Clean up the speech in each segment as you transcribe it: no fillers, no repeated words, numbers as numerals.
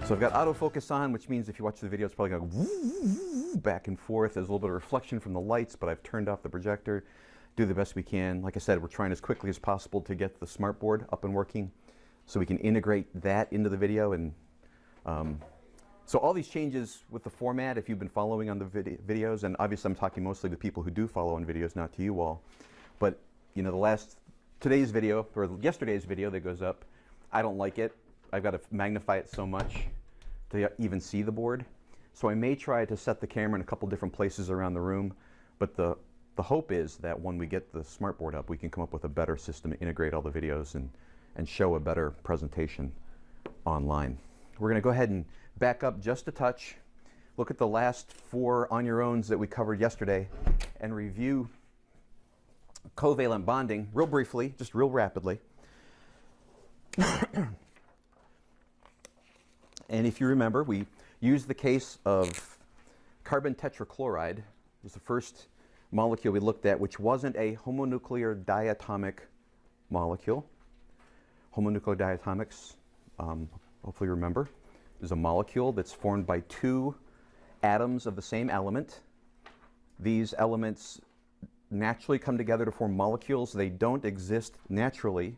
So I've got autofocus on, which means if you watch the video, it's probably going to go back and forth. There's a little bit of reflection from the lights, but I've turned off the projector. Do the best we can. Like I said, we're trying as quickly as possible to get the smartboard up and working so we can integrate that into the video. And so all these changes with the format, if you've been following on the videos, and obviously I'm talking mostly to people who do follow on videos, not to you all. But you know, today's video, or yesterday's video that goes up, I don't like it. I've got to magnify it so much to even see the board. So I may try to set the camera in a couple different places around the room, but the hope is that when we get the smartboard up, we can come up with a better system to integrate all the videos and show a better presentation online. We're going to go ahead and back up just a touch, look at the last 4 on your owns that we covered yesterday, and review covalent bonding real briefly, just real rapidly. And if you remember, we used the case of carbon tetrachloride. It was the first molecule we looked at, which wasn't a homonuclear diatomic molecule. Homonuclear diatomics, hopefully you remember, is a molecule that's formed by 2 atoms of the same element. These elements naturally come together to form molecules. They don't exist naturally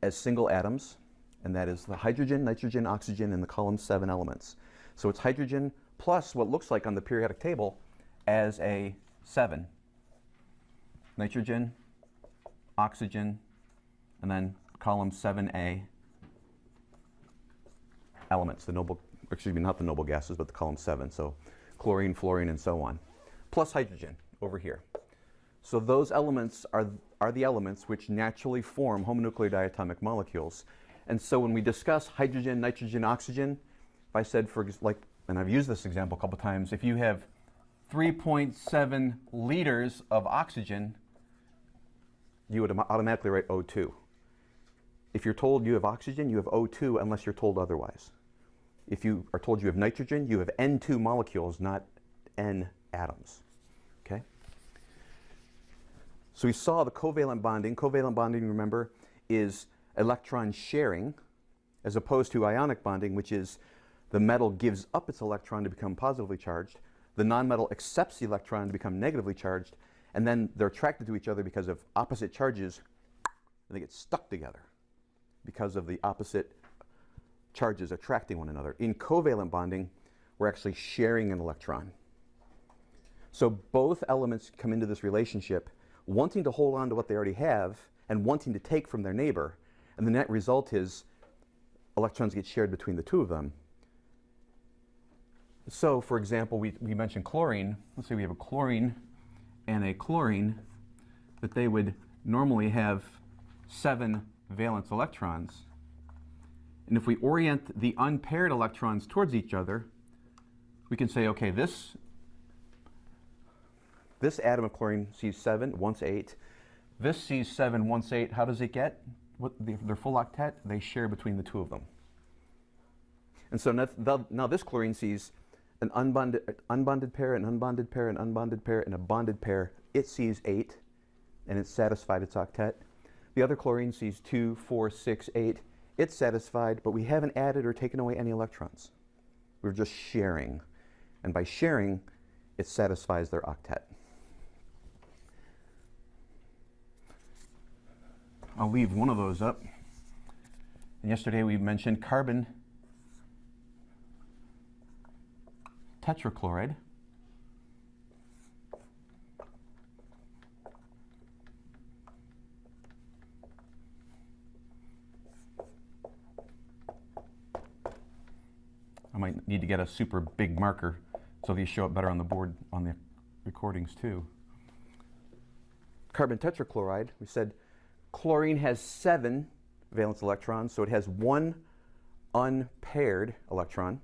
as single atoms, and that is the hydrogen, nitrogen, oxygen, and the column 7 elements. So it's hydrogen plus what looks like on the periodic table as a 7. Nitrogen, oxygen, and then column 7A elements, not the noble gases, but the column 7. So chlorine, fluorine, and so on, plus hydrogen over here. So those elements are the elements which naturally form homonuclear diatomic molecules. And so when we discuss hydrogen, nitrogen, oxygen, if I said, and I've used this example a couple times, if you have 3.7 liters of oxygen, you would automatically write O2. If you're told you have oxygen, you have O2 unless you're told otherwise. If you are told you have nitrogen, you have N2 molecules, not N atoms. Okay? So we saw the covalent bonding. Covalent bonding, remember, is electron sharing as opposed to ionic bonding, which is the metal gives up its electron to become positively charged. The nonmetal accepts the electron to become negatively charged, and then they're attracted to each other because of opposite charges, and they get stuck together because of the opposite charges attracting one another. In covalent bonding, we're actually sharing an electron. So both elements come into this relationship wanting to hold on to what they already have and wanting to take from their neighbor. And the net result is electrons get shared between the 2 of them. So, for example, we mentioned chlorine. Let's say we have a chlorine and a chlorine, that they would normally have 7 valence electrons. And if we orient the unpaired electrons towards each other, we can say, okay, this atom of chlorine sees 7, wants 8. This sees 7, wants 8. How does it get their full octet? They share between the 2 of them. And so now this chlorine sees an unbonded pair, an unbonded pair, an unbonded pair, and a bonded pair. It sees 8, and it's satisfied its octet. The other chlorine sees 2, 4, 6, 8. It's satisfied, but we haven't added or taken away any electrons. We're just sharing. And by sharing, it satisfies their octet. I'll leave one of those up. And yesterday we mentioned carbon tetrachloride. I might need to get a super big marker so these show up better on the board on the recordings too. Carbon tetrachloride, we said chlorine has 7 valence electrons, so it has 1 unpaired electron.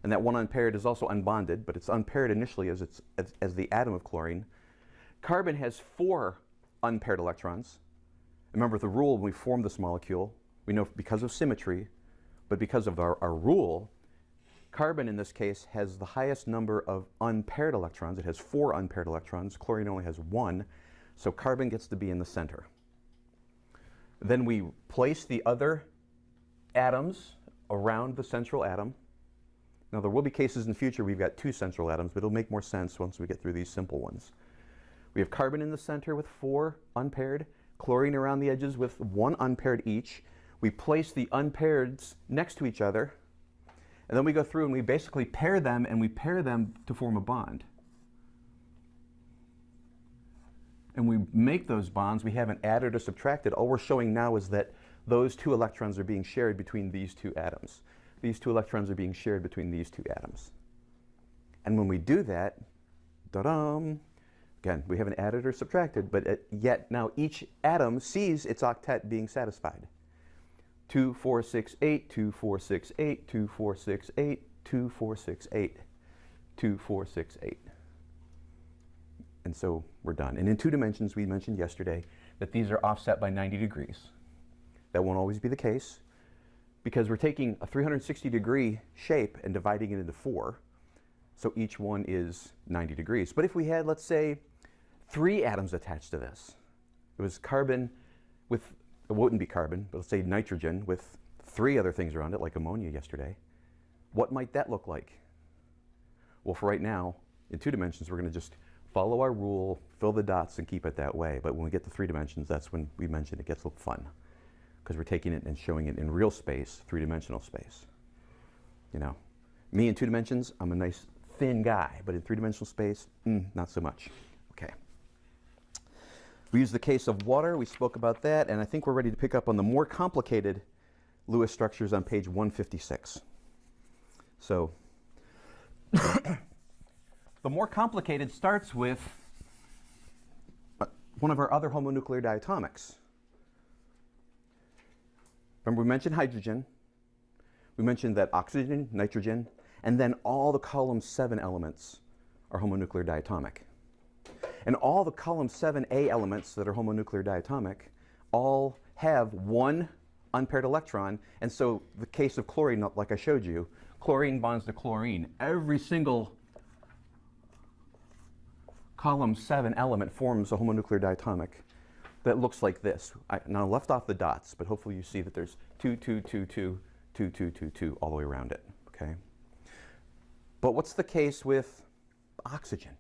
And that 1 unpaired is also unbonded, but it's unpaired initially as the atom of chlorine. Carbon has 4 unpaired electrons. Remember the rule when we formed this molecule, we know because of symmetry, but because of our rule, carbon in this case has the highest number of unpaired electrons. It has 4 unpaired electrons. Chlorine only has 1, so carbon gets to be in the center. Then we place the other atoms around the central atom. Now there will be cases in the future we've got two central atoms, but it'll make more sense once we get through these simple ones. We have carbon in the center with 4 unpaired, chlorine around the edges with 1 unpaired each. We place the unpaireds next to each other, and then we go through and we basically pair them, and we pair them to form a bond. And we make those bonds. We haven't added or subtracted. All we're showing now is that those 2 electrons are being shared between these 2 atoms. These 2 electrons are being shared between these 2 atoms. And when we do that, da-dum, again, we haven't added or subtracted, but yet now each atom sees its octet being satisfied. 2, 4, 6, 8, 2, 4, 6, 8, 2, 4, 6, 8, 2, 4, 6, 8, 2, 4, 6, 8. And so we're done. And in 2 dimensions, we mentioned yesterday that these are offset by 90 degrees. That won't always be the case, because we're taking a 360-degree shape and dividing it into 4. So each one is 90 degrees. But if we had, let's say, 3 atoms attached to this, it was carbon with, it wouldn't be carbon, but let's say nitrogen with 3 other things around it, like ammonia yesterday, what might that look like? Well, for right now, in 2 dimensions, we're going to just follow our rule, fill the dots, and keep it that way. But when we get to 3 dimensions, that's when we mentioned it gets a little fun, because we're taking it and showing it in real space, 3-dimensional space. You know, me in 2 dimensions, I'm a nice thin guy, but in 3-dimensional space, not so much. Okay. We use the case of water. We spoke about that, and I think we're ready to pick up on the more complicated Lewis structures on page 156. So the more complicated starts with one of our other homonuclear diatomics. Remember, we mentioned hydrogen. We mentioned that oxygen, nitrogen, and then all the column 7 elements are homonuclear diatomic. And all the column 7A elements that are homonuclear diatomic all have 1 unpaired electron. And so the case of chlorine, like I showed you, chlorine bonds to chlorine. Every single column 7 element forms a homonuclear diatomic that looks like this. Now I left off the dots, but hopefully you see that there's 2, 2, 2, 2, 2, 2, 2, 2 all the way around it. Okay. But what's the case with oxygen?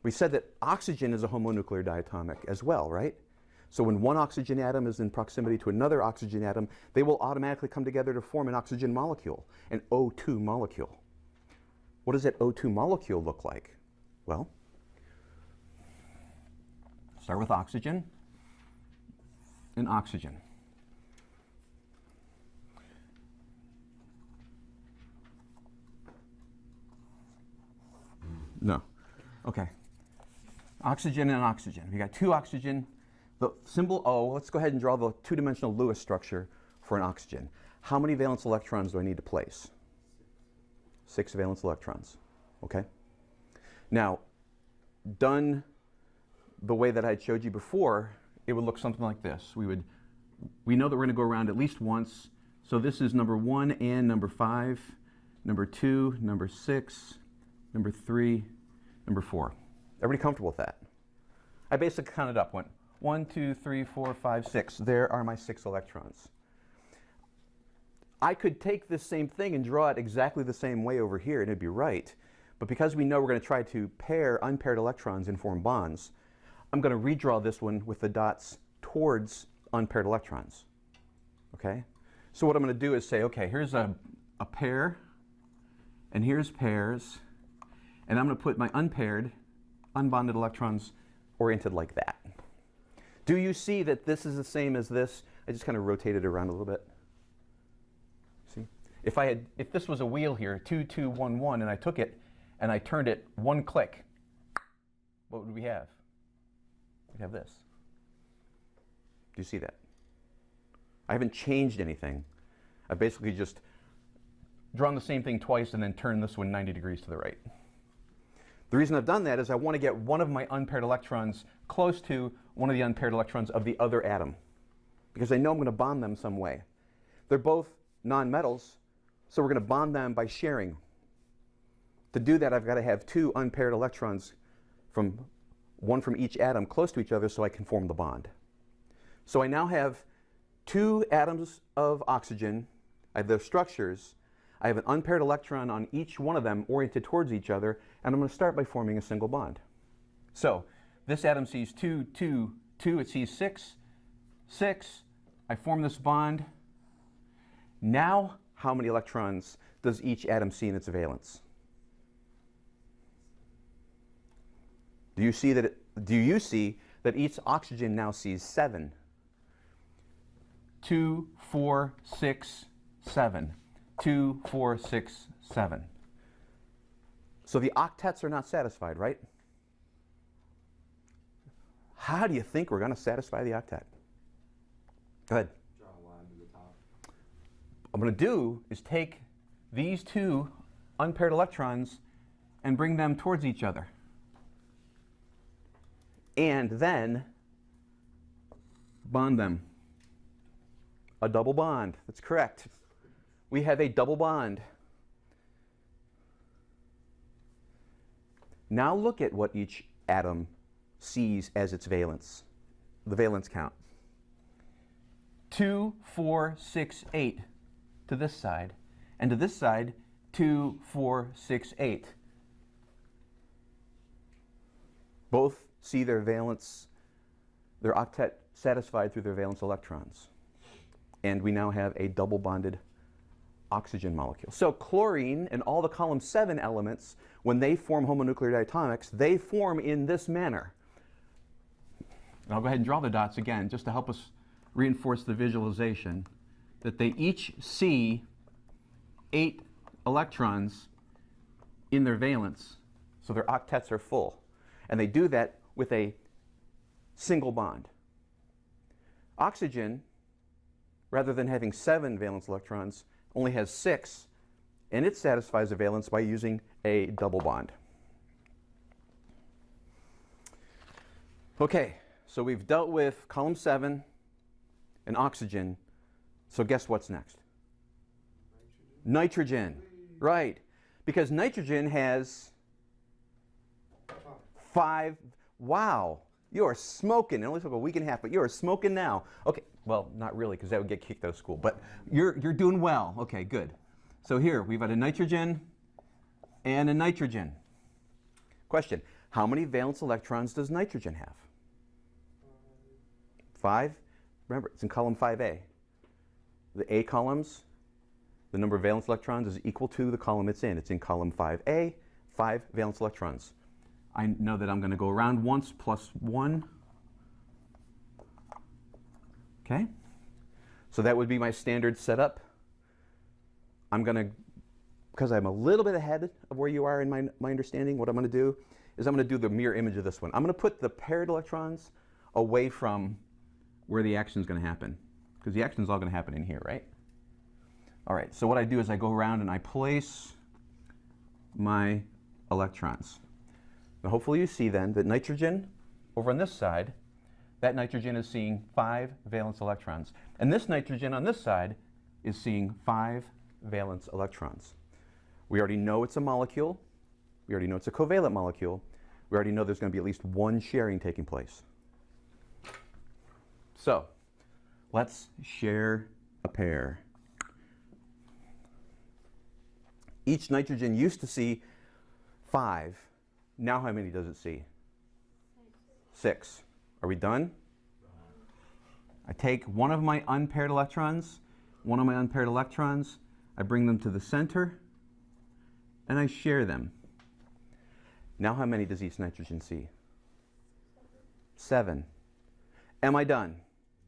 We said that oxygen is a homonuclear diatomic as well, right? So when one oxygen atom is in proximity to another oxygen atom, they will automatically come together to form an oxygen molecule, an O2 molecule. What does that O2 molecule look like? Well, start with oxygen and oxygen. No. Okay. Oxygen and oxygen. We got 2 oxygen. The symbol O, let's go ahead and draw the 2-dimensional Lewis structure for an oxygen. How many valence electrons do I need to place? 6 valence electrons. Okay? Now, done the way that I showed you before, it would look something like this. We know that we're going to go around at least once. So this is number 1 and number 5, number 2, number 6, number 3, number 4. Everybody comfortable with that? I basically counted up. Went 1, 2, 3, 4, 5, 6. There are my 6 electrons. I could take this same thing and draw it exactly the same way over here, and it'd be right. But because we know we're going to try to pair unpaired electrons and form bonds, I'm going to redraw this one with the dots towards unpaired electrons. Okay? So what I'm going to do is say, okay, here's a pair, and here's pairs, and I'm going to put my unpaired, unbonded electrons oriented like that. Do you see that this is the same as this? I just kind of rotated it around a little bit. See? If this was a wheel here, 2, 2, 1, 1, and I took it and I turned it 1 click, what would we have? We'd have this. Do you see that? I haven't changed anything. I've basically just drawn the same thing twice and then turned this one 90 degrees to the right. The reason I've done that is I want to get one of my unpaired electrons close to one of the unpaired electrons of the other atom, because I know I'm going to bond them some way. They're both nonmetals, so we're going to bond them by sharing. To do that, I've got to have 2 unpaired electrons, one from each atom, close to each other so I can form the bond. So I now have 2 atoms of oxygen I have those structures. I have an unpaired electron on each one of them oriented towards each other, and I'm going to start by forming a single bond. So this atom sees 2, 2, 2. It sees 6, 6. I form this bond. Now, how many electrons does each atom see in its valence? Do you see that each oxygen now sees 7? 2, 4, 6, 7. 2, 4, 6, 7. So the octets are not satisfied, right? How do you think we're going to satisfy the octet? Go ahead. Draw a line to the top. What I'm going to do is take these two unpaired electrons and bring them towards each other. And then bond them. A double bond. That's correct. We have a double bond. Now look at what each atom sees as its valence, the valence count. 2, 4, 6, 8 to this side. And to this side, 2, 4, 6, 8. Both see their valence, their octet satisfied through their valence electrons. And we now have a double bonded oxygen molecule. So chlorine and all the column 7 elements, when they form homonuclear diatomics, they form in this manner. And I'll go ahead and draw the dots again just to help us reinforce the visualization that they each see 8 electrons in their valence, so their octets are full. And they do that with a single bond. Oxygen, rather than having 7 valence electrons, only has 6, and it satisfies the valence by using a double bond. Okay, so we've dealt with column 7 and oxygen. So guess what's next? Nitrogen. Right. Because nitrogen has 5. Wow. You are smoking. It only took a week and a half, but you are smoking now. Okay. Well, not really, because that would get kicked out of school. But you're doing well. Okay, good. So here, we've got a nitrogen and a nitrogen. Question. How many valence electrons does nitrogen have? 5. Remember, it's in column 5A. The A columns, the number of valence electrons is equal to the column it's in. It's in column 5A, 5 valence electrons. I know that I'm going to go around once plus 1. Okay? So that would be my standard setup. I'm going to, because I'm a little bit ahead of where you are in my understanding, what I'm going to do is I'm going to do the mirror image of this one. I'm going to put the paired electrons away from where the action is going to happen, because the action is all going to happen in here, right? All right, so what I do is I go around and I place my electrons. Now hopefully you see then that nitrogen over on this side, that nitrogen is seeing 5 valence electrons. And this nitrogen on this side is seeing 5 valence electrons. We already know it's a molecule. We already know it's a covalent molecule. We already know there's going to be at least one sharing taking place. So let's share a pair. Each nitrogen used to see 5. Now how many does it see? 6. Are we done? I take one of my unpaired electrons, I bring them to the center, and I share them. Now how many does each nitrogen see? 7. Am I done?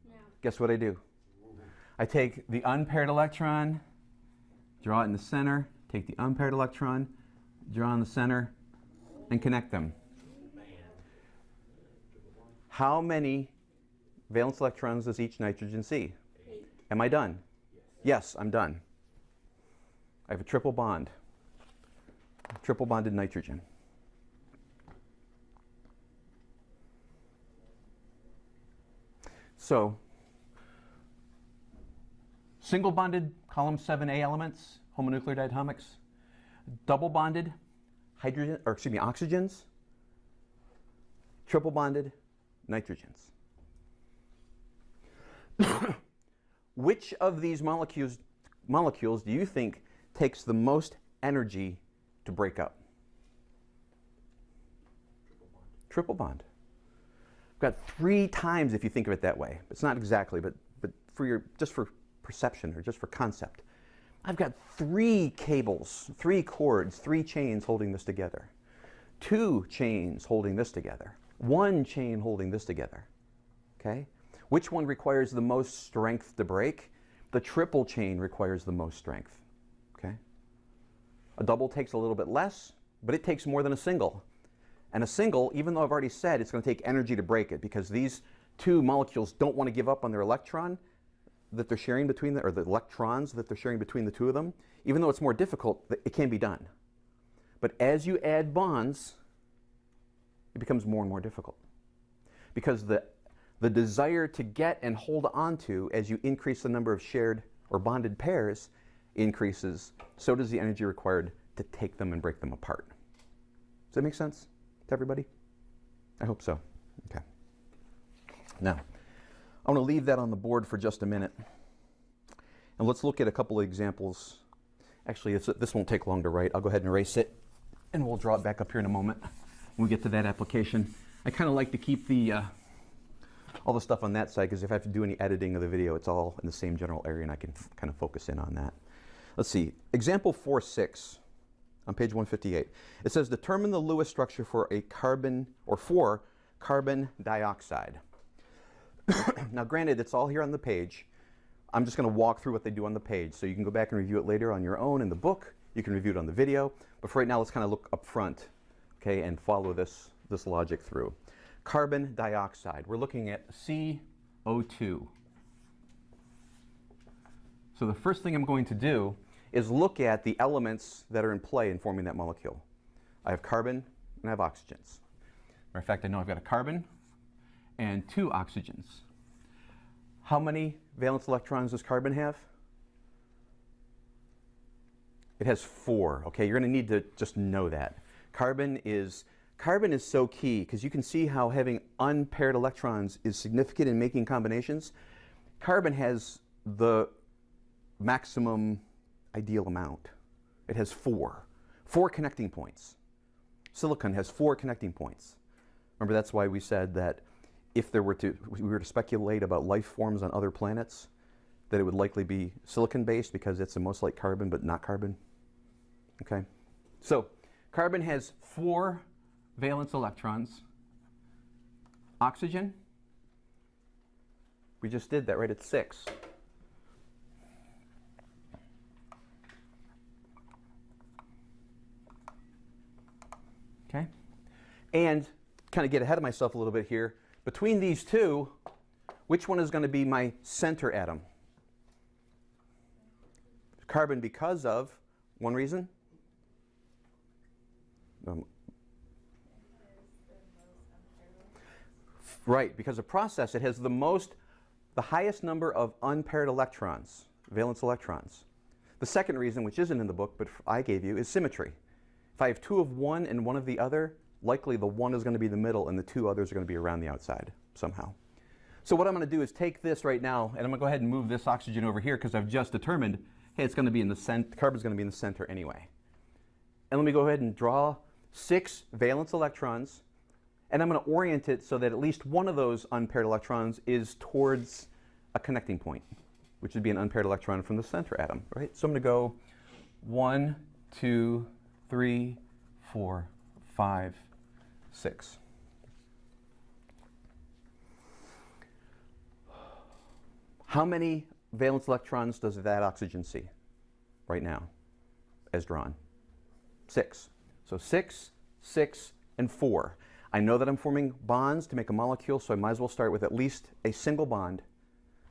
No. Guess what I do? I take the unpaired electron, draw it in the center, take the unpaired electron, draw in the center, and connect them. How many valence electrons does each nitrogen see? 8. Am I done? Yes, I'm done. I have a triple bond. Triple bonded nitrogen. So, single bonded column 7A elements, homonuclear diatomics, double bonded oxygens, triple bonded nitrogens. Which of these molecules molecules do you think takes the most energy to break up? Triple bond. We've got 3 times if you think of it that way. It's not exactly, but just for perception or just for concept. I've got 3 cables, 3 cords, 3 chains holding this together. 2 chains holding this together. 1 chain holding this together. Okay? Which one requires the most strength to break? The triple chain requires the most strength. Okay? A double takes a little bit less, but it takes more than a single. And a single, even though I've already said it's going to take energy to break it, because these 2 molecules don't want to give up on their electron that they're sharing between or the electrons that they're sharing between the 2 of them, even though it's more difficult, it can be done. But as you add bonds, it becomes more and more difficult. Because the desire to get and hold on to, as you increase the number of shared or bonded pairs, increases, so does the energy required to take them and break them apart. Does that make sense to everybody? I hope so. Okay. Now, I want to leave that on the board for just a minute. And let's look at a couple of examples. Actually, this won't take long to write. I'll go ahead and erase it, and we'll draw it back up here in a moment when we get to that application. I kind of like to keep all the stuff on that side, because if I have to do any editing of the video, it's all in the same general area, and I can kind of focus in on that. Let's see. Example 4.6 on page 158. It says, determine the Lewis structure for a carbon, or for carbon dioxide. Now, granted, it's all here on the page. I'm just going to walk through what they do on the page, so you can go back and review it later on your own in the book. You can review it on the video. But for right now, let's kind of look up front, okay, and follow this logic through. Carbon dioxide. We're looking at CO2. So the first thing I'm going to do is look at the elements that are in play in forming that molecule. I have carbon and I have oxygens. Matter of fact, I know I've got a carbon and 2 oxygens. How many valence electrons does carbon have? It has 4. Okay, you're going to need to just know that. Carbon is so key, because you can see how having unpaired electrons is significant in making combinations. Carbon has the maximum ideal amount. It has 4 connecting points. Silicon has 4 connecting points. Remember, that's why we said that if we were to speculate about life forms on other planets, that it would likely be silicon-based, because it's the most like carbon but not carbon. Okay? So carbon has 4 valence electrons. Oxygen, we just did that, right? It's 6. Okay? And kind of get ahead of myself a little bit here. Between these 2, which one is going to be my center atom? Carbon, because of one reason? Right, because of process, it has the highest number of unpaired electrons, valence electrons. The second reason, which isn't in the book, but I gave you, is symmetry. If I have 2 of one and 1 of the other, likely the 1 is going to be the middle and the 2 others are going to be around the outside somehow. So what I'm going to do is take this right now, and I'm going to go ahead and move this oxygen over here, because I've just determined, hey, it's going to be in the center, carbon's going to be in the center anyway. And let me go ahead and draw 6 valence electrons, and I'm going to orient it so that at least one of those unpaired electrons is towards a connecting point, which would be an unpaired electron from the center atom, right? So I'm going to go 1, 2, 3, 4, 5, 6. How many valence electrons does that oxygen see right now as drawn? 6. So 6, 6, and 4. I know that I'm forming bonds to make a molecule, so I might as well start with at least a single bond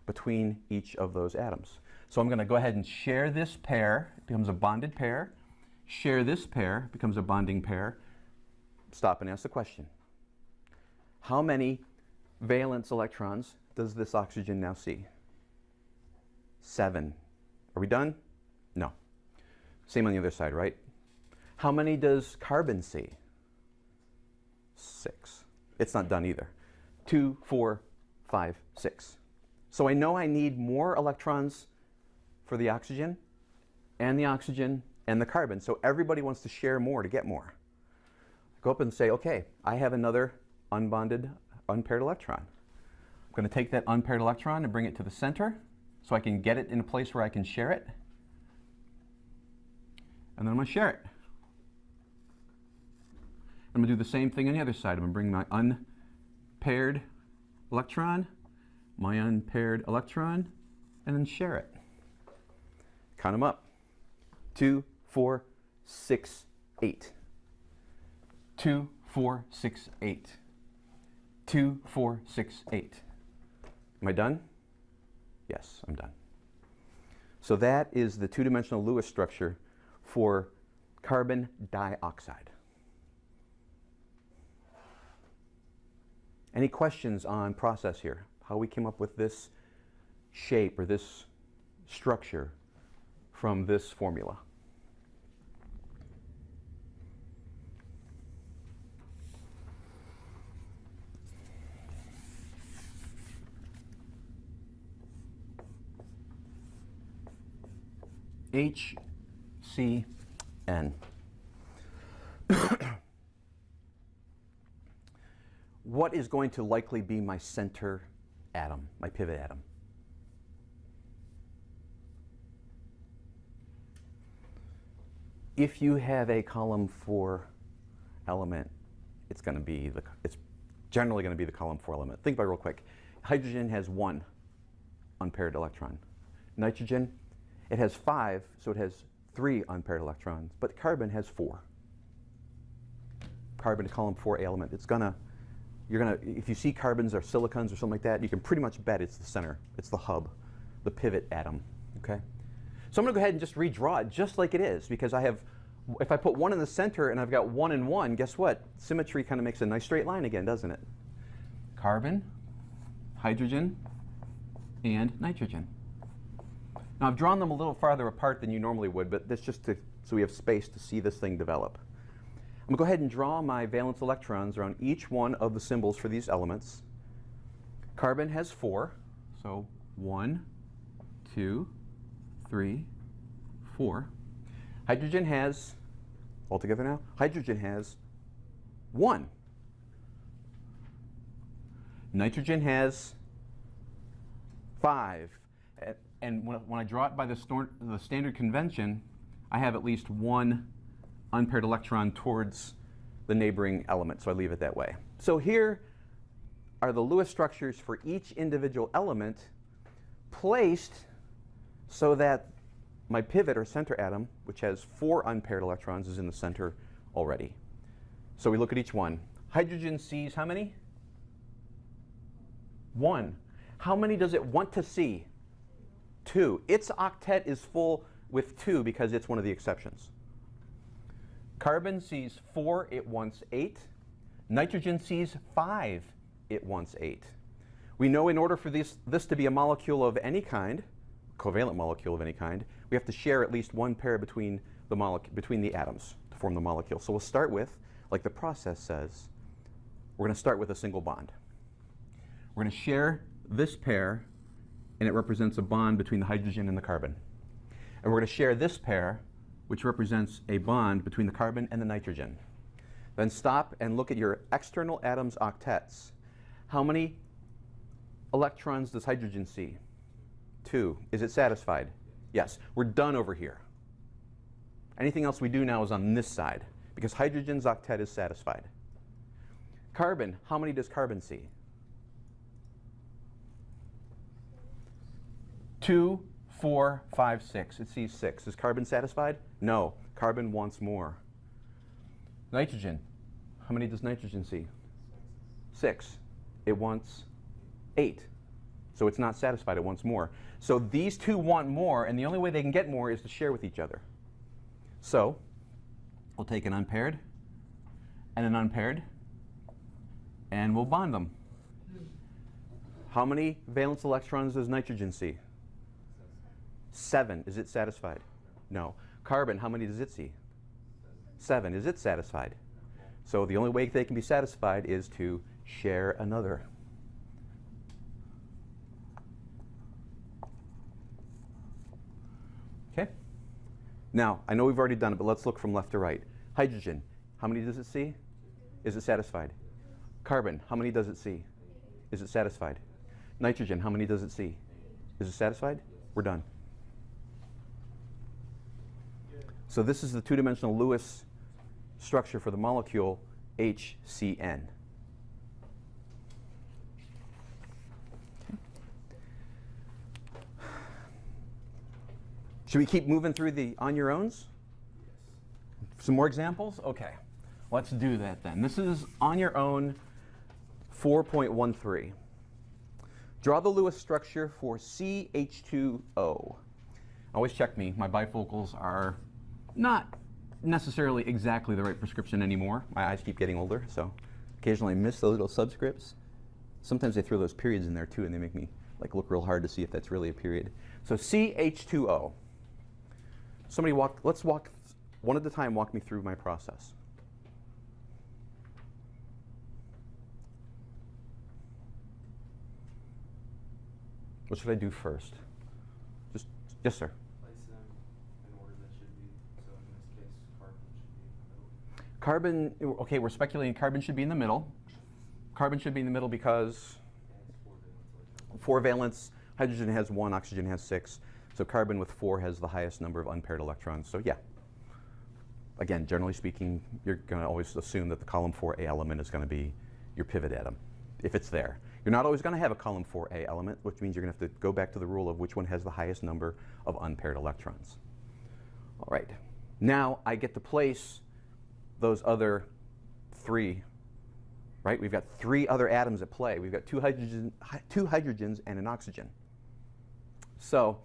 between each of those atoms. So I'm going to go ahead and share this pair. It becomes a bonded pair. Share this pair. It becomes a bonding pair. Stop and ask the question. How many valence electrons does this oxygen now see? 7. Are we done? No. Same on the other side, right? How many does carbon see? 6. It's not done either. 2, 4, 5, 6. So I know I need more electrons for the oxygen and the carbon. So everybody wants to share more to get more. Go up and say, okay, I have another unbonded, unpaired electron. I'm going to take that unpaired electron and bring it to the center so I can get it in a place where I can share it. And then I'm going to share it. I'm going to do the same thing on the other side. I'm going to bring my unpaired electron, and then share it. Count them up. 2, 4, 6, 8. 2, 4, 6, 8. 2, 4, 6, 8. Am I done? Yes, I'm done. So that is the two-dimensional Lewis structure for carbon dioxide. Any questions on process here? How we came up with this shape or this structure from this formula? HCN. What is going to likely be my center atom, my pivot atom? If you have a column 4 element, it's generally going to be the column 4 element. Think about it real quick. Hydrogen has 1 unpaired electron. Nitrogen, it has 5, so it has 3 unpaired electrons. But carbon has 4. Carbon, column 4 element. If you see carbons or silicons or something like that, you can pretty much bet it's the center. It's the hub, the pivot atom. Okay. So I'm going to go ahead and just redraw it just like it is, because if I put 1 in the center and I've got 1 and 1, guess what? Symmetry kind of makes a nice straight line again, doesn't it? Carbon, hydrogen, and nitrogen. Now I've drawn them a little farther apart than you normally would, but that's just so we have space to see this thing develop. I'm going to go ahead and draw my valence electrons around each one of the symbols for these elements. Carbon has 4, so 1, 2, 3, 4. Hydrogen has, all together now, hydrogen has 1. Nitrogen has 5. And when I draw it by the standard convention, I have at least 1 unpaired electron towards the neighboring element, so I leave it that way. So here are the Lewis structures for each individual element placed so that my pivot or center atom, which has 4 unpaired electrons, is in the center already. So we look at each one. Hydrogen sees how many? 1. How many does it want to see? 2. Its octet is full with 2 because it's one of the exceptions. Carbon sees 4, it wants 8. Nitrogen sees 5, it wants 8. We know in order for this to be a molecule of any kind, covalent molecule of any kind, we have to share at least 1 pair between the atoms to form the molecule. So we'll start with, like the process says, we're going to start with a single bond. We're going to share this pair, and it represents a bond between the hydrogen and the carbon. And we're going to share this pair, which represents a bond between the carbon and the nitrogen. Then stop and look at your external atoms' octets. How many electrons does hydrogen see? 2. Is it satisfied? Yes. We're done over here. Anything else we do now is on this side, because hydrogen's octet is satisfied. Carbon, how many does carbon see? 2, 4, 5, 6. It sees 6. Is carbon satisfied? No. Carbon wants more. Nitrogen. How many does nitrogen see? 6. It wants 8. So it's not satisfied. It wants more. So these two want more, and the only way they can get more is to share with each other. So we'll take an unpaired and an unpaired, and we'll bond them. How many valence electrons does nitrogen see? 7. Is it satisfied? No. Carbon, how many does it see? 7. Is it satisfied? So the only way they can be satisfied is to share another. Okay? Now, I know we've already done it, but let's look from left to right. Hydrogen, how many does it see? Is it satisfied? Carbon, how many does it see? Is it satisfied? Nitrogen, how many does it see? Is it satisfied? We're done. So this is the two-dimensional Lewis structure for the molecule HCN. Should we keep moving through the on your owns? Some more examples? Okay, let's do that then. This is on your own 4.13. Draw the Lewis structure for CH2O. Always check me. My bifocals are not necessarily exactly the right prescription anymore. My eyes keep getting older, so occasionally I miss those little subscripts. Sometimes they throw those periods in there too, and they make me like look real hard to see if that's really a period. So CH2O. Somebody let's walk one at a time, walk me through my process. What should I do first? Yes, sir. Place them in order that should be. So in this case, carbon should be in the middle. Carbon, okay, we're speculating carbon should be in the middle. Carbon should be in the middle because 4 valence, hydrogen has 1, oxygen has 6. So carbon with 4 has the highest number of unpaired electrons. So yeah, again, generally speaking, you're going to always assume that the column 4A element is going to be your pivot atom, if it's there. You're not always going to have a column 4A element, which means you're going to have to go back to the rule of which one has the highest number of unpaired electrons. All right, now I get to place those other 3, right? We've got 3 other atoms at play. We've got two hydrogens and an oxygen. So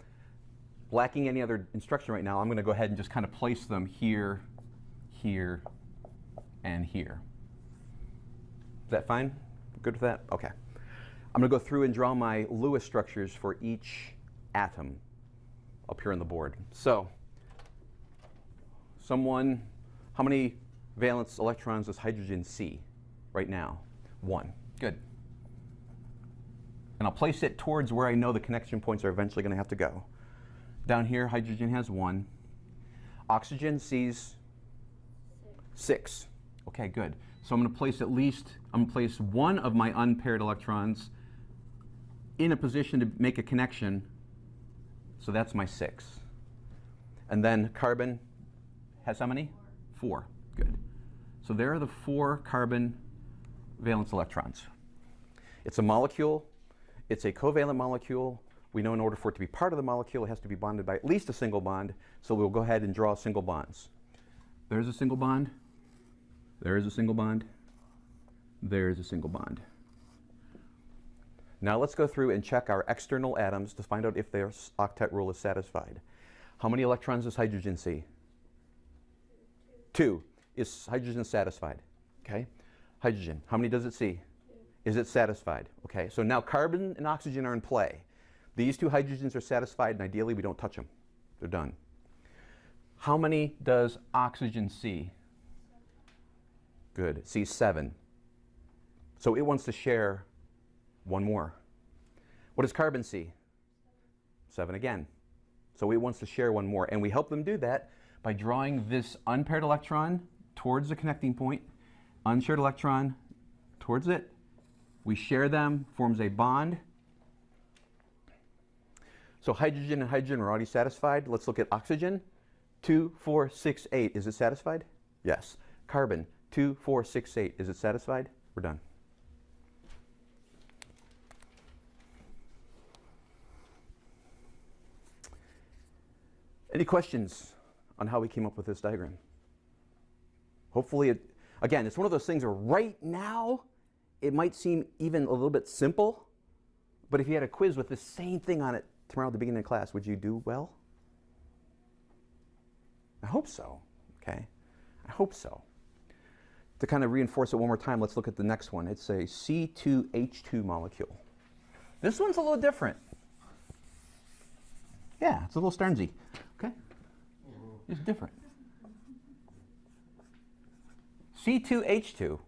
lacking any other instruction right now, I'm going to go ahead and just kind of place them here, here, and here. Is that fine? Good with that? Okay. I'm going to go through and draw my Lewis structures for each atom up here on the board. So, how many valence electrons does hydrogen see right now? 1. Good. And I'll place it towards where I know the connection points are eventually going to have to go. Down here, hydrogen has 1. Oxygen sees 6. Okay, good. So I'm going to place place 1 of my unpaired electrons in a position to make a connection. So that's my 6. And then carbon has how many? 4. Good. So there are the 4 carbon valence electrons. It's a molecule. It's a covalent molecule. We know in order for it to be part of the molecule, it has to be bonded by at least a single bond. So we'll go ahead and draw single bonds. There's a single bond. There is a single bond. There is a single bond. Now let's go through and check our external atoms to find out if their octet rule is satisfied. How many electrons does hydrogen see? 2. Is hydrogen satisfied? Okay. Hydrogen, how many does it see? 2. Is it satisfied? Okay. So now carbon and oxygen are in play. These 2 hydrogens are satisfied, and ideally we don't touch them. They're done. How many does oxygen see? Good. It sees 7. So it wants to share 1 more. What does carbon see? 7 again. So it wants to share 1 more. And we help them do that by drawing this unpaired electron towards the connecting point, unshared electron towards it. We share them, forms a bond. So hydrogen and hydrogen are already satisfied. Let's look at oxygen. 2, 4, 6, 8. Is it satisfied? Yes. Carbon. 2, 4, 6, 8. Is it satisfied? We're done. Any questions on how we came up with this diagram? Hopefully, again, it's one of those things where right now it might seem even a little bit simple, but if you had a quiz with the same thing on it tomorrow at the beginning of class, would you do well? I hope so, okay? I hope so. To kind of reinforce it one more time, let's look at the next one. It's a C2H2 molecule. This one's a little different. Yeah, it's a little Starnsy, okay? It's different. C2H2.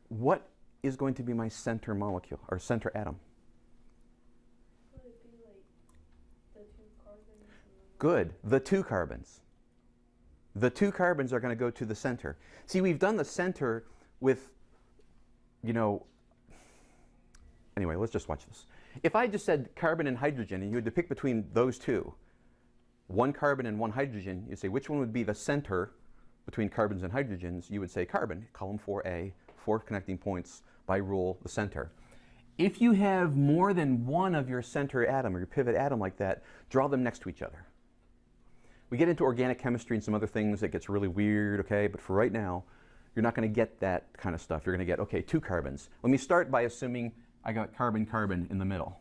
What is going to be my center molecule, or center atom? Would it be like the the two carbons and then Good. The two carbons. The two carbons are going to go to the center. See, we've done the center with, you know, anyway, let's just watch this. If I just said carbon and hydrogen and you had to pick between those two, one carbon and one hydrogen, you say which one would be the center between carbons and hydrogens? You would say carbon, column 4A, 4 connecting points, by rule, the center. If you have more than one of your center atom or your pivot atom like that, draw them next to each other. We get into organic chemistry and some other things that gets really weird, okay? But for right now, you're not going to get that kind of stuff. You're going to get, okay, two carbons. Let me start by assuming I got carbon-carbon in the middle.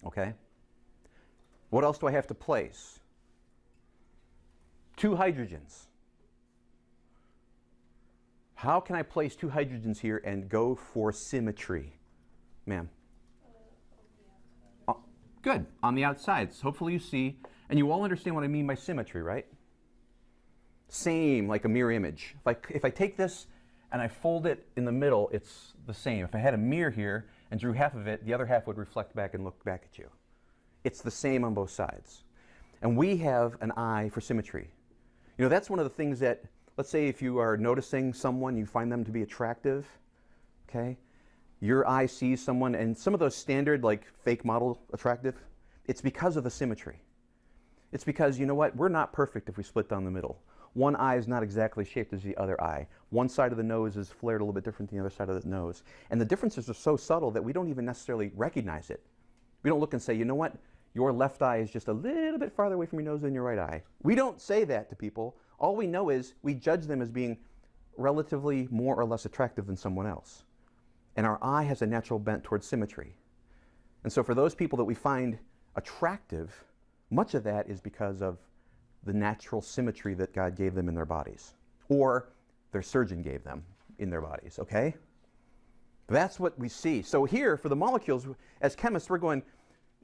Okay? What else do I have to place? Two hydrogens. How can I place two hydrogens here and go for symmetry? Ma'am? Good, on the outsides. Hopefully you see, and you all understand what I mean by symmetry, right? Same, like a mirror image. If I take this and I fold it in the middle, it's the same. If I had a mirror here and drew half of it, the other half would reflect back and look back at you. It's the same on both sides. And we have an eye for symmetry. You know, that's one of the things that, let's say if you are noticing someone, you find them to be attractive, okay? Your eye sees someone, and some of those standard, like fake model attractive, it's because of the symmetry. It's because, you know what, we're not perfect if we split down the middle. One eye is not exactly shaped as the other eye. One side of the nose is flared a little bit different than the other side of the nose. And the differences are so subtle that we don't even necessarily recognize it. We don't look and say, you know what, your left eye is just a little bit farther away from your nose than your right eye. We don't say that to people. All we know is we judge them as being relatively more or less attractive than someone else. And our eye has a natural bent towards symmetry. And so for those people that we find attractive, much of that is because of the natural symmetry that God gave them in their bodies, or their surgeon gave them in their bodies, okay? That's what we see. So here, for the molecules, as chemists, we're going,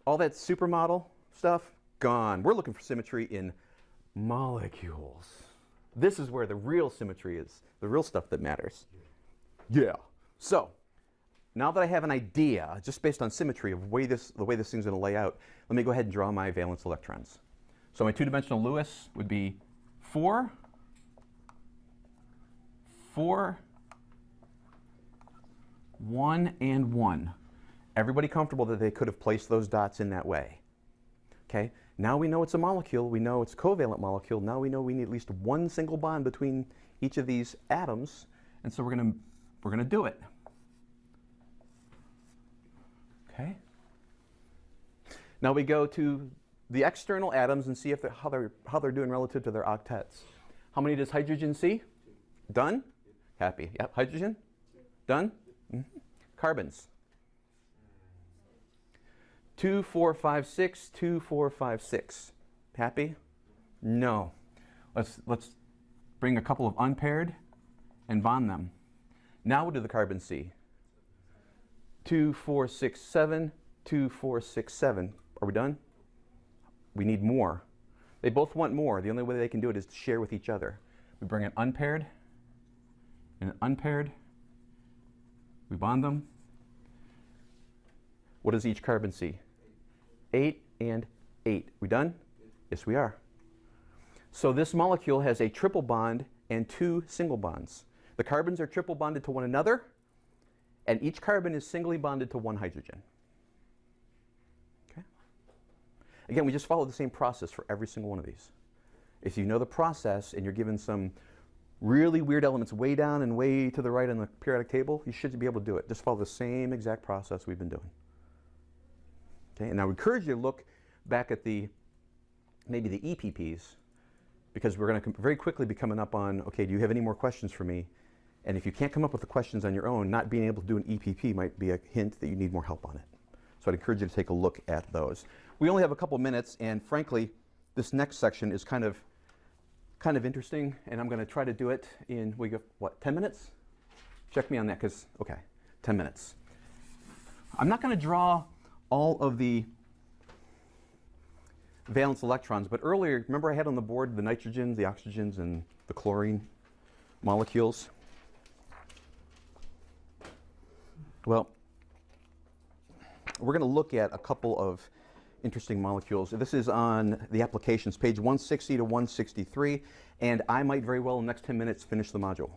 all that supermodel stuff, gone. We're looking for symmetry in molecules. This is where the real symmetry is, the real stuff that matters. Yeah. So, now that I have an idea, just based on symmetry of the way this thing's going to lay out, let me go ahead and draw my valence electrons. So my two-dimensional Lewis would be 4, 4, 1, and 1. Everybody comfortable that they could have placed those dots in that way? Okay, now we know it's a molecule, we know it's a covalent molecule, now we know we need at least one single bond between each of these atoms, and so we're gonna do it. Okay? Now we go to the external atoms and see if how they're doing relative to their octets. How many does hydrogen see? Done? Happy. Yep. Hydrogen? Done? Mm-hmm. Carbons. 2, 4, 5, 6, 2, 4, 5, 6. Happy? No. Let's bring a couple of unpaired and bond them. Now what do the carbons see? 2, 4, 6, 7, 2, 4, 6, 7. Are we done? We need more. They both want more. The only way they can do it is to share with each other. We bring an unpaired and an unpaired. We bond them. What does each carbon see? 8 and 8. We done? Yes, we are. So this molecule has a triple bond and 2 single bonds. The carbons are triple bonded to one another, and each carbon is singly bonded to one hydrogen. Okay? Again, we just follow the same process for every single one of these. If you know the process and you're given some really weird elements way down and way to the right on the periodic table, you should be able to do it. Just follow the same exact process we've been doing. Okay? And I would encourage you to look back at maybe the EPPs, because we're going to very quickly be coming up on, okay, do you have any more questions for me? And if you can't come up with the questions on your own, not being able to do an EPP might be a hint that you need more help on it. So I'd encourage you to take a look at those. We only have a couple minutes, and frankly, this next section is kind of interesting, and I'm going to try to do it in, 10 minutes? Check me on that, because, okay, 10 minutes. I'm not going to draw all of the valence electrons, but earlier, remember I had on the board the nitrogens, the oxygens, and the chlorine molecules? Well, we're going to look at a couple of interesting molecules. This is on the applications, page 160 to 163, and I might very well in the next 10 minutes finish the module.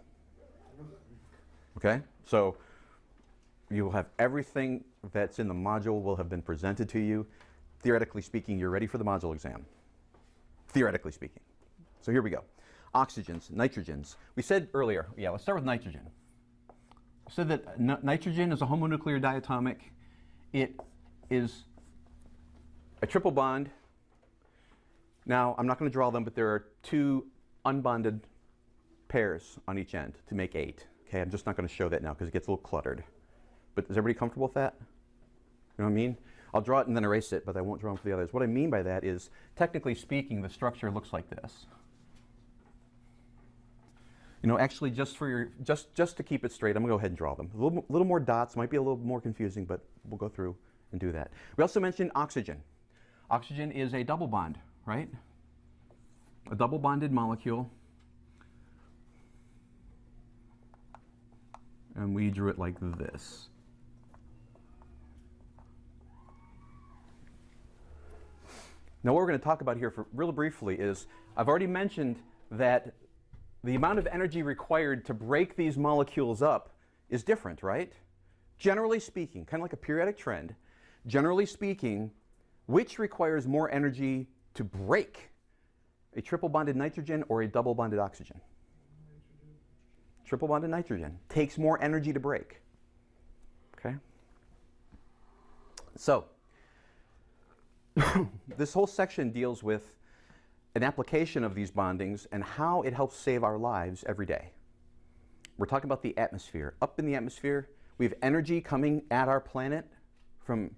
Okay? So you'll have everything that's in the module will have been presented to you. Theoretically speaking, you're ready for the module exam. Theoretically speaking. So here we go. Oxygens, nitrogens. We said earlier, yeah, let's start with nitrogen. I said that nitrogen is a homonuclear diatomic. It is a triple bond. Now, I'm not going to draw them, but there are 2 unbonded pairs on each end to make 8. Okay, I'm just not going to show that now because it gets a little cluttered. But is everybody comfortable with that? You know what I mean? I'll draw it and then erase it, but I won't draw them for the others. What I mean by that is, technically speaking, the structure looks like this. You know, actually, just to keep it straight, I'm going to go ahead and draw them. A little more dots, might be a little more confusing, but we'll go through and do that. We also mentioned oxygen. Oxygen is a double bond, right? A double bonded molecule. And we drew it like this. Now what we're going to talk about here for real briefly is, I've already mentioned that the amount of energy required to break these molecules up is different, right? Generally speaking, kind of like a periodic trend, generally speaking, which requires more energy to break? A triple bonded nitrogen or a double bonded oxygen? Triple bonded nitrogen takes more energy to break. Okay? So, this whole section deals with an application of these bondings and how it helps save our lives every day. We're talking about the atmosphere. Up in the atmosphere, we have energy coming at our planet from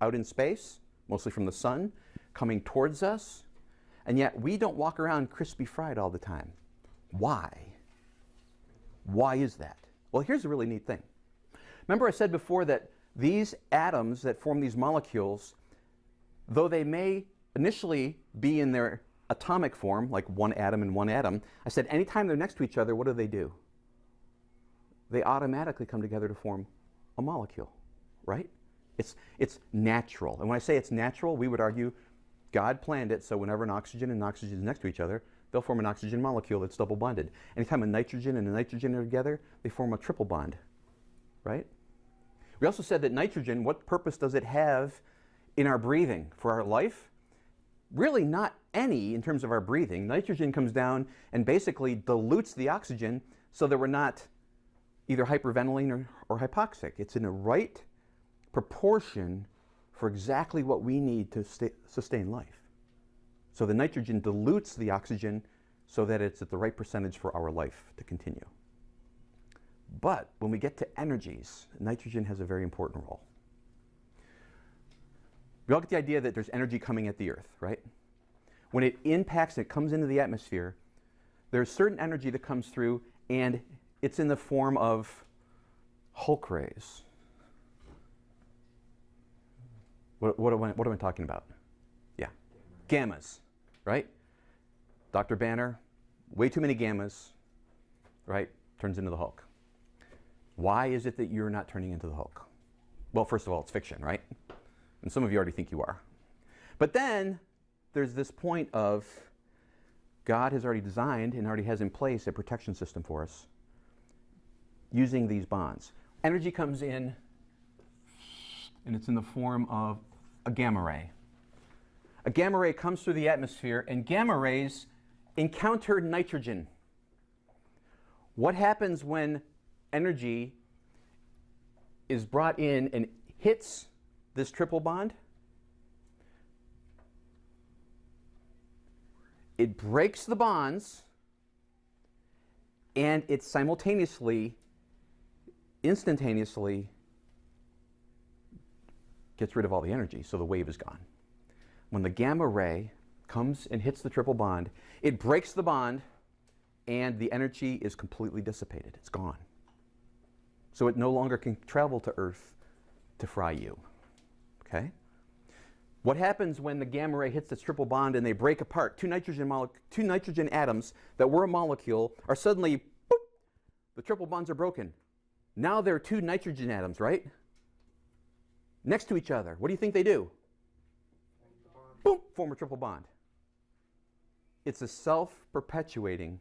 out in space, mostly from the sun, coming towards us, and yet we don't walk around crispy fried all the time. Why? Why is that? Well, here's a really neat thing. Remember I said before that these atoms that form these molecules, though they may initially be in their atomic form, like one atom and one atom, I said anytime they're next to each other, what do? They automatically come together to form a molecule, right? It's natural. And when I say it's natural, we would argue God planned it so whenever an oxygen and an oxygen is next to each other, they'll form an oxygen molecule that's double bonded. Anytime a nitrogen and a nitrogen are together, they form a triple bond, right? We also said that nitrogen, what purpose does it have in our breathing for our life? Really not any in terms of our breathing. Nitrogen comes down and basically dilutes the oxygen so that we're not either hyperventilating or hypoxic. It's in the right proportion for exactly what we need to sustain life. So the nitrogen dilutes the oxygen so that it's at the right percentage for our life to continue. But when we get to energies, nitrogen has a very important role. We all get the idea that there's energy coming at the Earth, right? When it impacts, it comes into the atmosphere, there's certain energy that comes through, and it's in the form of Hulk rays. What am I talking about? Yeah, gammas, right? Dr. Banner, way too many gammas, right? Turns into the Hulk. Why is it that you're not turning into the Hulk? Well, first of all, it's fiction, right? And some of you already think you are. But then there's this point of God has already designed and already has in place a protection system for us using these bonds. Energy comes in and it's in the form of a gamma ray. A gamma ray comes through the atmosphere and gamma rays encounter nitrogen. What happens when energy is brought in and hits this triple bond? It breaks the bonds and it simultaneously, instantaneously gets rid of all the energy, so the wave is gone. When the gamma ray comes and hits the triple bond, it breaks the bond and the energy is completely dissipated. It's gone. So it no longer can travel to Earth to fry you. Okay? What happens when the gamma ray hits this triple bond and they break apart? Two nitrogen atoms that were a molecule are suddenly, boop, the triple bonds are broken. Now there are two nitrogen atoms, right? Next to each other. What do you think they do? form a triple bond. It's a self-perpetuating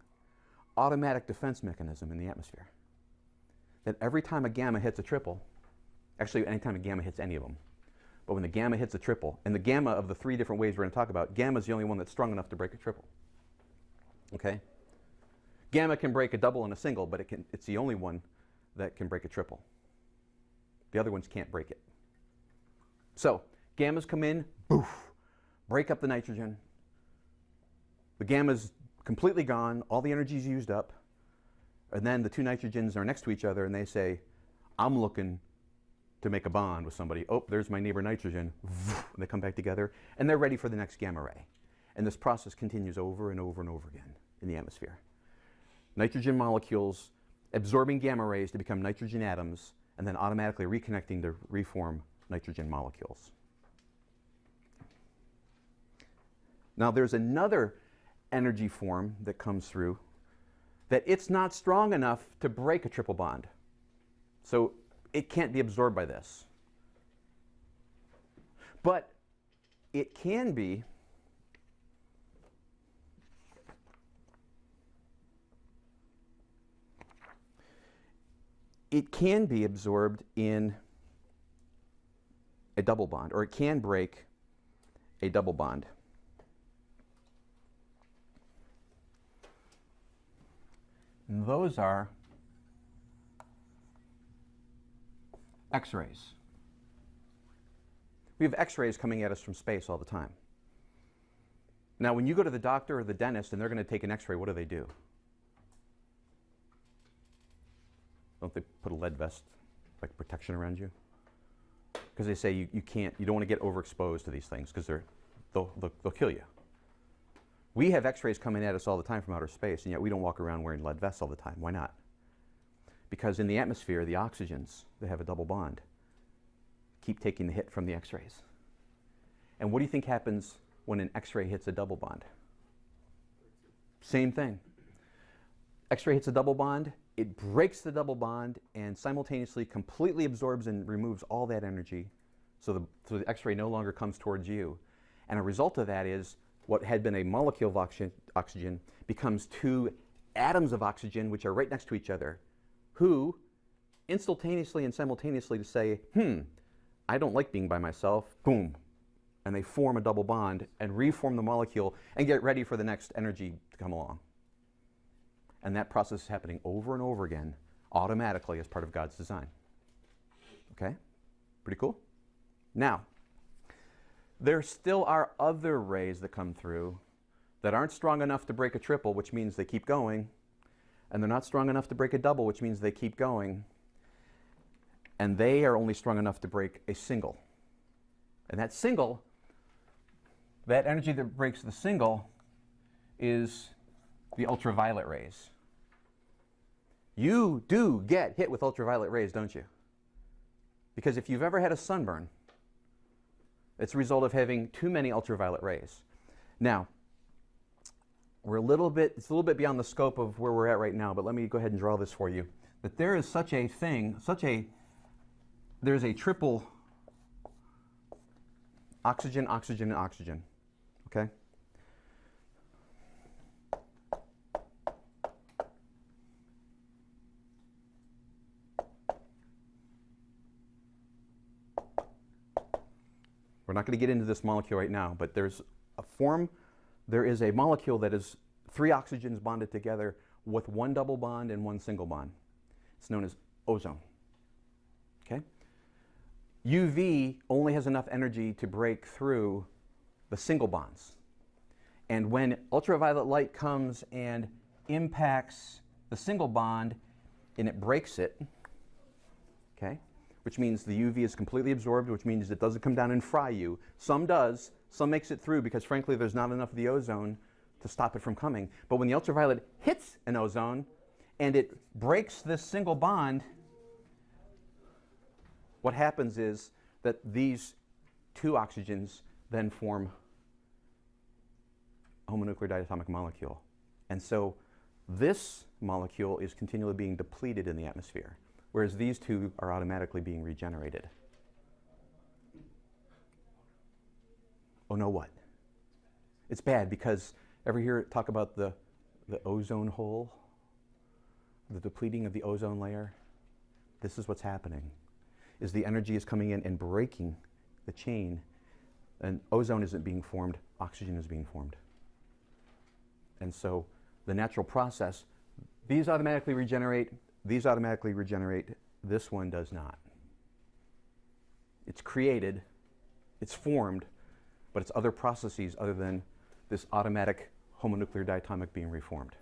automatic defense mechanism in the atmosphere. That every time a gamma hits a triple, actually anytime a gamma hits any of them, but when the gamma hits a triple, and the gamma of the 3 different ways we're going to talk about, gamma is the only one that's strong enough to break a triple. Okay? Gamma can break a double and a single, but it's the only one that can break a triple. The other ones can't break it. So, gammas come in, boof, break up the nitrogen. The gamma's completely gone, all the energy's used up, and then the 2 nitrogens are next to each other and they say, I'm looking to make a bond with somebody. Oh, there's my neighbor nitrogen. And they come back together and they're ready for the next gamma ray. And this process continues over and over and over again in the atmosphere. Nitrogen molecules absorbing gamma rays to become nitrogen atoms and then automatically reconnecting to reform nitrogen molecules. Now there's another energy form that comes through that it's not strong enough to break a triple bond. So it can't be absorbed by this. But it can be absorbed in a double bond, or it can break a double bond. And those are X-rays. We have X-rays coming at us from space all the time. Now, when you go to the doctor or the dentist and they're going to take an X-ray, what do? Don't they put a lead vest, like protection around you? Because they say you don't want to get overexposed to these things because they'll kill you. We have X-rays coming at us all the time from outer space, and yet we don't walk around wearing lead vests all the time. Why not? Because in the atmosphere, the oxygens that have a double bond keep taking the hit from the X-rays. And what do you think happens when an X-ray hits a double bond? Same thing. X-ray hits a double bond, it breaks the double bond and simultaneously completely absorbs and removes all that energy, so the X-ray no longer comes towards you. And a result of that is what had been a molecule of oxygen becomes 2 atoms of oxygen which are right next to each other, who instantaneously and simultaneously to say, I don't like being by myself, boom, and they form a double bond and reform the molecule and get ready for the next energy to come along. And that process is happening over and over again, automatically as part of God's design. Okay? Pretty cool? Now, there still are other rays that come through that aren't strong enough to break a triple, which means they keep going, and they're not strong enough to break a double, which means they keep going, and they are only strong enough to break a single. And that single, that energy that breaks the single is the ultraviolet rays. You do get hit with ultraviolet rays, don't you? Because if you've ever had a sunburn, it's a result of having too many ultraviolet rays. Now, it's a little bit beyond the scope of where we're at right now, but let me go ahead and draw this for you. That there is such a thing, there's a triple oxygen, oxygen, and oxygen, okay? We're not going to get into this molecule right now, but there is a molecule that is 3 oxygens bonded together with 1 double bond and 1 single bond. It's known as ozone. Okay? UV only has enough energy to break through the single bonds. And when ultraviolet light comes and impacts the single bond and it breaks it, okay? Which means the UV is completely absorbed, which means it doesn't come down and fry you. Some does, some makes it through because frankly there's not enough of the ozone to stop it from coming. But when the ultraviolet hits an ozone and it breaks this single bond, what happens is that these 2 oxygens then form a homonuclear diatomic molecule. And so this molecule is continually being depleted in the atmosphere, whereas these 2 are automatically being regenerated. Oh no, what? It's bad because ever hear talk about the ozone hole, the depleting of the ozone layer? This is what's happening, is the energy is coming in and breaking the chain, and ozone isn't being formed, oxygen is being formed. And so the natural process, these automatically regenerate, this one does not. It's created, it's formed, but it's other processes other than this automatic homonuclear diatomic being reformed.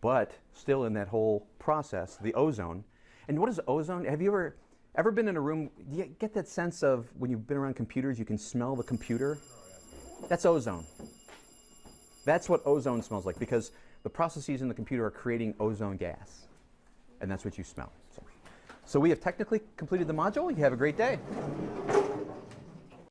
But still in that whole process, the ozone, and what is ozone? Have you ever been in a room, do you get that sense of when you've been around computers, you can smell the computer? That's ozone. That's what ozone smells like, because the processes in the computer are creating ozone gas, and that's what you smell. So we have technically completed the module. You have a great day.